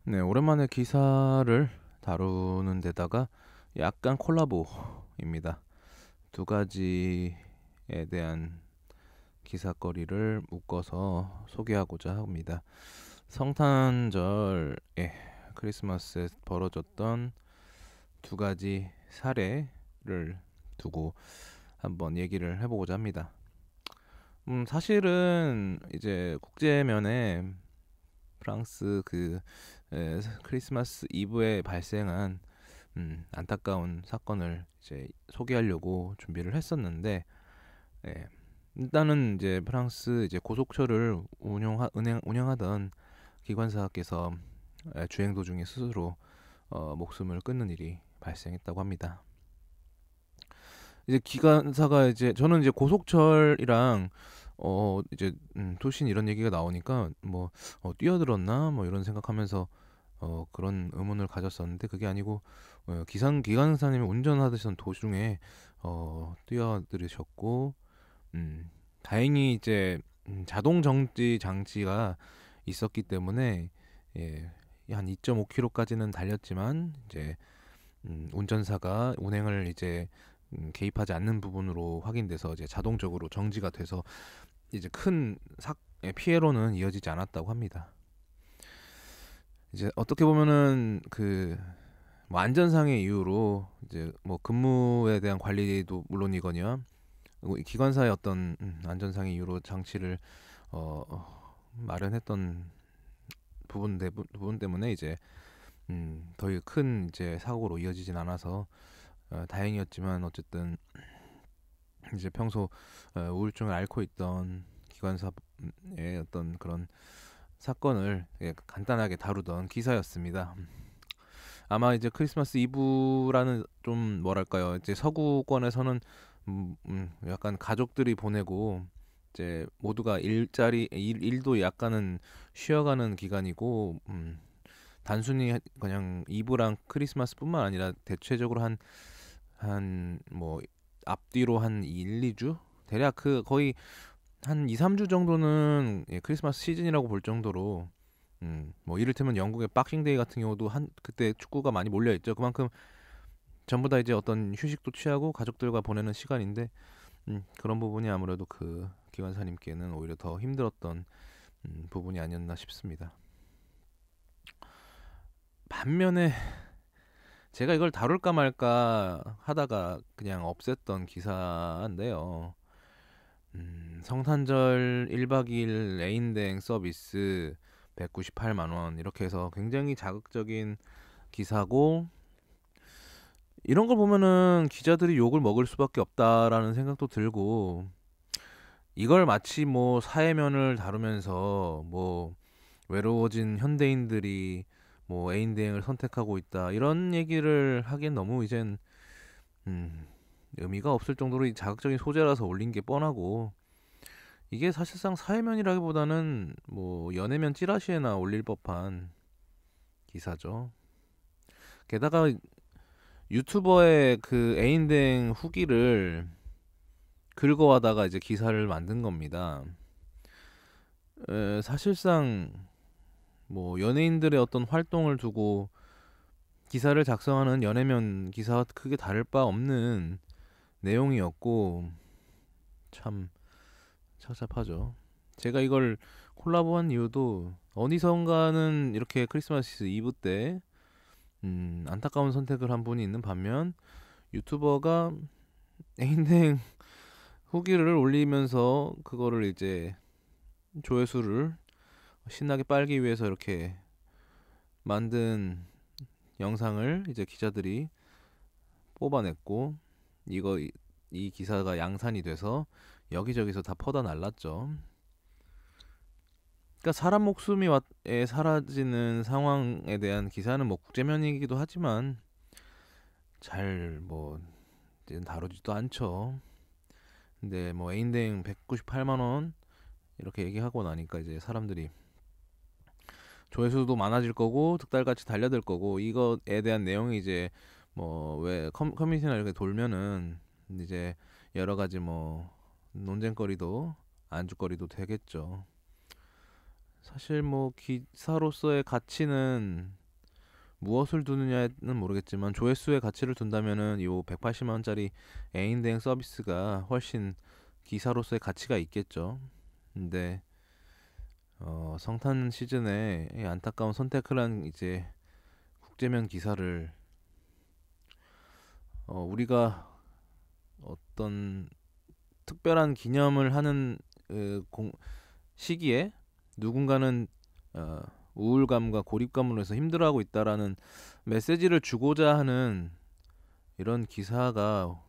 네, 오랜만에 기사를 다루는 데다가 약간 콜라보입니다. 두 가지에 대한 기사거리를 묶어서 소개하고자 합니다. 성탄절에 크리스마스에 벌어졌던 두 가지 사례를 두고 한번 얘기를 해보고자 합니다. 사실은 이제 국제면에 프랑스 크리스마스 이브에 발생한 안타까운 사건을 이제 소개하려고 준비를 했었는데, 예, 일단은 이제 프랑스 이제 고속철을 운영하던 기관사께서 주행 도중에 스스로 목숨을 끊는 일이 발생했다고 합니다. 이제 기관사가 이제 저는 이제 고속철이랑 이제 도심 이런 얘기가 나오니까 뭐 뛰어들었나 뭐 이런 생각하면서 그런 의문을 가졌었는데, 그게 아니고 기관사님이 운전하시던 도중에 뛰어들으셨고, 다행히 이제 자동 정지 장치가 있었기 때문에, 예, 한 2.5km까지는 달렸지만 이제 운전사가 운행을 이제 개입하지 않는 부분으로 확인돼서 이제 자동적으로 정지가 돼서 이제 큰 피해로는 이어지지 않았다고 합니다. 이제 어떻게 보면은 뭐 안전상의 이유로 이제 뭐 근무에 대한 관리도 물론이거니와 기관사의 어떤 안전상의 이유로 장치를 마련했던 부분 때문에 이제 더 큰 이제 사고로 이어지진 않아서 다행이었지만, 어쨌든 이제 평소 우울증을 앓고 있던 기관사의 어떤 그런 사건을 간단하게 다루던 기사였습니다. 아마 이제 크리스마스 이브라는 좀 뭐랄까요, 이제 서구권에서는 약간 가족들이 보내고 이제 모두가 일도 약간은 쉬어가는 기간이고, 단순히 그냥 이브랑 크리스마스뿐만 아니라 대체적으로 한 뭐 앞뒤로 한 1, 2주 대략 거의 한 2, 3주 정도는 크리스마스 시즌이라고 볼 정도로, 뭐 이를테면 영국의 박싱데이 같은 경우도 그때 축구가 많이 몰려 있죠. 그만큼 전부 다 이제 어떤 휴식도 취하고 가족들과 보내는 시간인데, 그런 부분이 아무래도 그 기관사님께는 오히려 더 힘들었던 부분이 아니었나 싶습니다. 반면에 제가 이걸 다룰까 말까 하다가 그냥 없앴던 기사인데요. 성탄절 1박 2일 레인대행 서비스 198만 원, 이렇게 해서 굉장히 자극적인 기사고, 이런 걸 보면은 기자들이 욕을 먹을 수밖에 없다라는 생각도 들고, 이걸 마치 뭐 사회면을 다루면서 뭐 외로워진 현대인들이 뭐 애인 대행을 선택하고 있다 이런 얘기를 하기엔 너무 이젠 음, 의미가 없을 정도로 이 자극적인 소재라서 올린 게 뻔하고, 이게 사실상 사회면이라기보다는 뭐 연예면 찌라시에나 올릴 법한 기사죠. 게다가 유튜버의 그 애인댕 후기를 긁어와다가 이제 기사를 만든 겁니다. 사실상 뭐 연예인들의 어떤 활동을 두고 기사를 작성하는 연예면 기사와 크게 다를 바 없는 내용이었고, 참 착잡하죠. 제가 이걸 콜라보한 이유도, 어디선가는 이렇게 크리스마스 이브 때 안타까운 선택을 한 분이 있는 반면, 유튜버가 애인행 후기를 올리면서 그거를 이제 조회수를 신나게 빨기 위해서 이렇게 만든 영상을 이제 기자들이 뽑아냈고, 이 기사가 양산이 돼서 여기저기서 다 퍼다 날랐죠. 그러니까 사람 목숨이 사라지는 상황에 대한 기사는 뭐 국제면이기도 하지만 잘 뭐 다루지도 않죠. 근데 뭐 애인대행 198만 원 이렇게 얘기하고 나니까 이제 사람들이 조회수도 많아질 거고 득달같이 달려들 거고, 이것에 대한 내용이 이제 뭐 왜 커뮤니티나 이렇게 돌면은 이제 여러 가지 뭐 논쟁거리도 안주거리도 되겠죠. 사실 뭐 기사로서의 가치는 무엇을 두느냐는 모르겠지만 조회수의 가치를 둔다면은 요 180만 원짜리 애인 대행 서비스가 훨씬 기사로서의 가치가 있겠죠. 근데 성탄 시즌에 이 안타까운 선택을 한 이제 국제면 기사를 우리가 어떤 특별한 기념을 하는 시기에 누군가는 어, 우울감과 고립감으로 해서 힘들어하고 있다라는 메시지를 주고자 하는 이런 기사가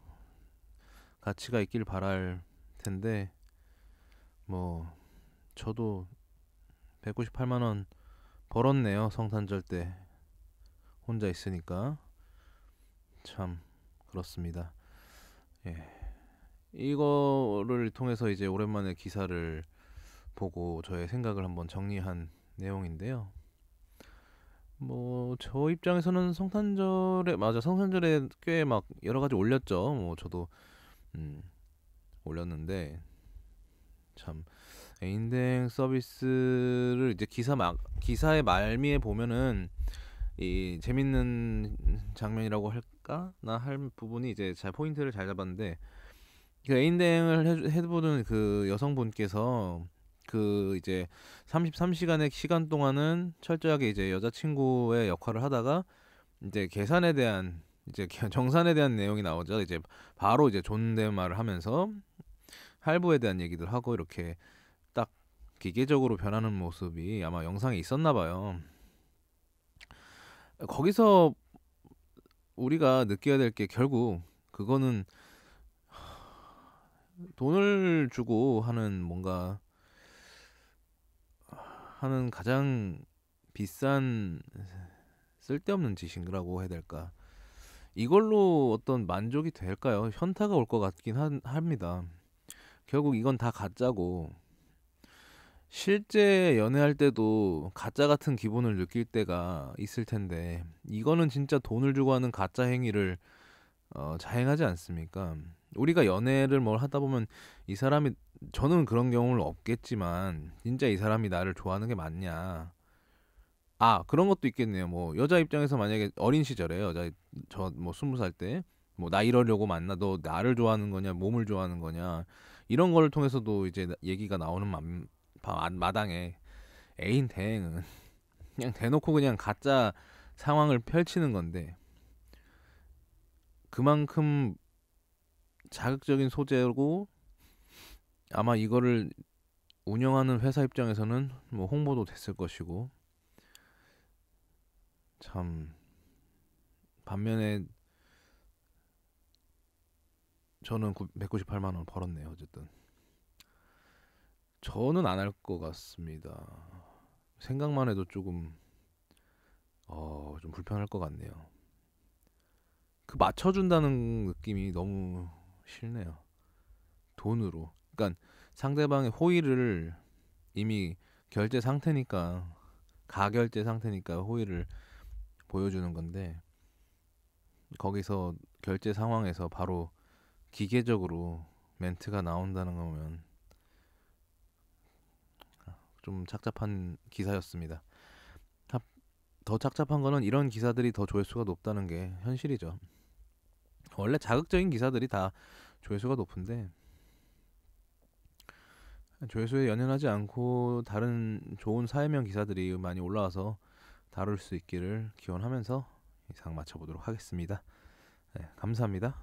가치가 있길 바랄 텐데 뭐 저도 198만 원 벌었네요. 성탄절 때 혼자 있으니까 참 그렇습니다. 예. 이거를 통해서 이제 오랜만에 기사를 보고 저의 생각을 한번 정리한 내용인데요. 뭐 저 입장에서는 성탄절에 꽤 막 여러 가지 올렸죠. 뭐 저도 음, 올렸는데 참 애인대행 서비스를 이제 기사의 말미에 보면은 이 재밌는 장면이라고 할까 나 할 부분이 이제 잘 포인트를 잘 잡았는데 그 애인대행을 해보는 그 여성분께서 그 이제 33시간의 시간 동안은 철저하게 이제 여자친구의 역할을 하다가 이제 계산에 대한 이제 정산에 대한 내용이 나오죠. 이제 바로 이제 존댓말을 하면서 할부에 대한 얘기들 하고 이렇게 딱 기계적으로 변하는 모습이 아마 영상에 있었나 봐요. 거기서 우리가 느껴야 될 게 결국 그거는 돈을 주고 하는 뭔가 하는 가장 비싼 쓸데없는 짓인가라고 해야 될까? 이걸로 어떤 만족이 될까요? 현타가 올 것 같긴 합니다. 결국 이건 다 가짜고 실제 연애할 때도 가짜 같은 기분을 느낄 때가 있을 텐데 이거는 진짜 돈을 주고 하는 가짜 행위를 자행하지 않습니까? 우리가 연애를 뭘 하다 보면 이 사람이 저는 그런 경우는 없겠지만 진짜 이 사람이 나를 좋아하는 게 맞냐? 아 그런 것도 있겠네요. 뭐 여자 입장에서 만약에 어린 시절에 여자 저 뭐 20살 때 뭐 나 이러려고 만나 너 나를 좋아하는 거냐 몸을 좋아하는 거냐 이런 걸 통해서도 이제 얘기가 나오는 마당에 애인 대행은 그냥 대놓고 그냥 가짜 상황을 펼치는 건데 그만큼 자극적인 소재고 아마 이거를 운영하는 회사 입장에서는 뭐 홍보도 됐을 것이고 참 반면에 저는 198만 원 벌었네요. 어쨌든 저는 안 할 것 같습니다. 생각만 해도 조금 좀 불편할 것 같네요. 그 맞춰준다는 느낌이 너무 싫네요. 돈으로. 그러니까 상대방의 호의를 이미 결제 상태니까 가결제 상태니까 호의를 보여주는 건데 거기서 결제 상황에서 바로 기계적으로 멘트가 나온다는 거면 좀 착잡한 기사였습니다. 더 착잡한 거는 이런 기사들이 더 조회수가 높다는 게 현실이죠. 원래 자극적인 기사들이 다 조회수가 높은데 조회수에 연연하지 않고 다른 좋은 사회면 기사들이 많이 올라와서 다룰 수 있기를 기원하면서 이상 마쳐보도록 하겠습니다. 네, 감사합니다.